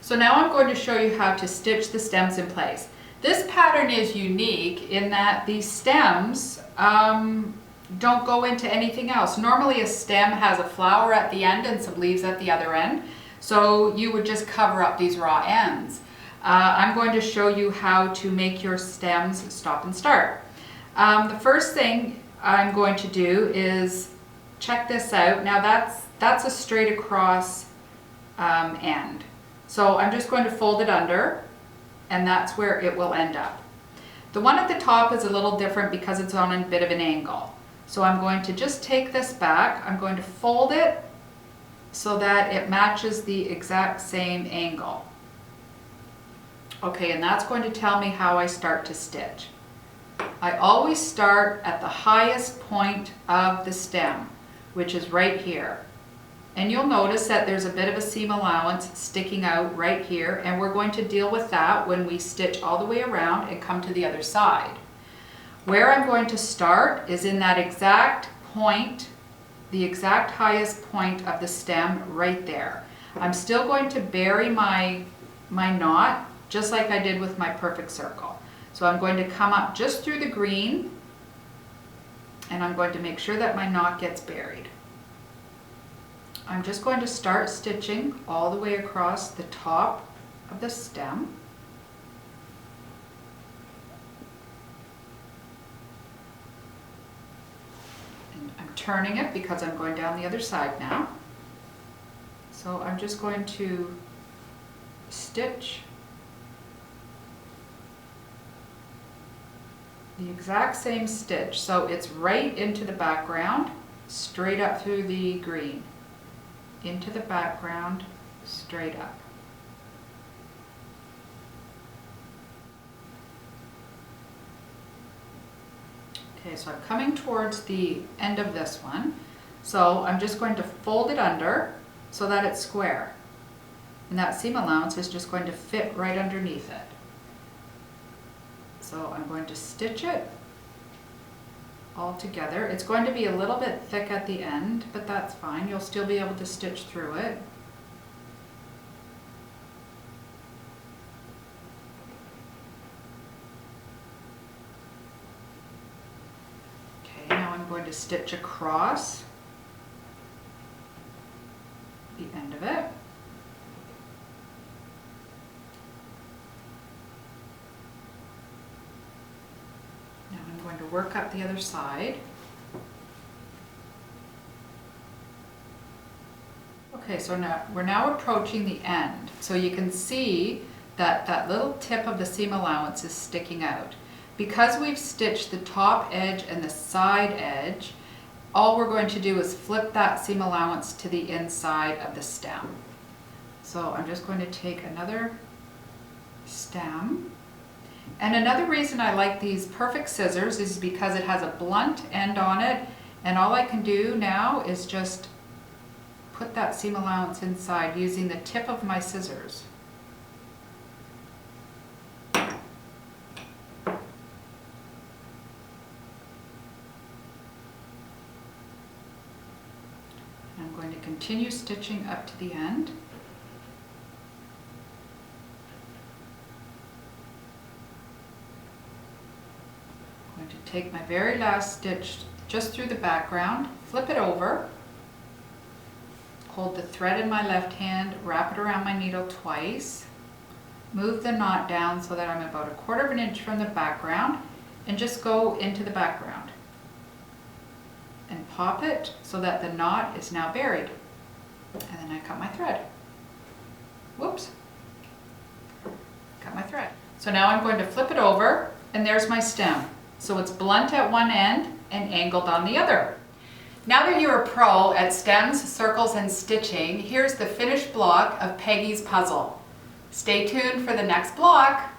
So now I'm going to show you how to stitch the stems in place. This pattern is unique in that these stems don't go into anything else. Normally a stem has a flower at the end and some leaves at the other end. So you would just cover up these raw ends. I'm going to show you how to make your stems stop and start. The first thing I'm going to do is check this out. Now that's a straight across end. So I'm just going to fold it under, and that's where it will end up. The one at the top is a little different because it's on a bit of an angle. So I'm going to just take this back. I'm going to fold it so that it matches the exact same angle. Okay, and that's going to tell me how I start to stitch. I always start at the highest point of the stem, which is right here. And you'll notice that there's a bit of a seam allowance sticking out right here, and we're going to deal with that when we stitch all the way around and come to the other side. Where I'm going to start is in that exact point, the exact highest point of the stem right there. I'm still going to bury my knot just like I did with my perfect circle. So I'm going to come up just through the green, and I'm going to make sure that my knot gets buried. I'm just going to start stitching all the way across the top of the stem. And I'm turning it because I'm going down the other side now. So I'm just going to stitch the exact same stitch. So it's right into the background, straight up through the green. Into the background, straight up. Okay, so I'm coming towards the end of this one. So I'm just going to fold it under so that it's square. And that seam allowance is just going to fit right underneath it. So I'm going to stitch it all together. It's going to be a little bit thick at the end, but that's fine. You'll still be able to stitch through it. Okay, now I'm going to stitch across the end of it. To work up the other side. Okay, so now we're approaching the end. So you can see that that little tip of the seam allowance is sticking out. Because we've stitched the top edge and the side edge, all we're going to do is flip that seam allowance to the inside of the stem. So I'm just going to take another stem. And another reason I like these perfect scissors is because it has a blunt end on it, and all I can do now is just put that seam allowance inside using the tip of my scissors. I'm going to continue stitching up to the end. To take my very last stitch just through the background, flip it over, hold the thread in my left hand, wrap it around my needle twice, move the knot down so that I'm about 1/4 of an inch from the background, and just go into the background and pop it so that the knot is now buried. And then I cut my thread. Whoops, cut my thread. So now I'm going to flip it over, and there's my stem. So it's blunt at one end and angled on the other. Now that you're a pro at stems, circles, and stitching, here's the finished block of Peggy's puzzle. Stay tuned for the next block.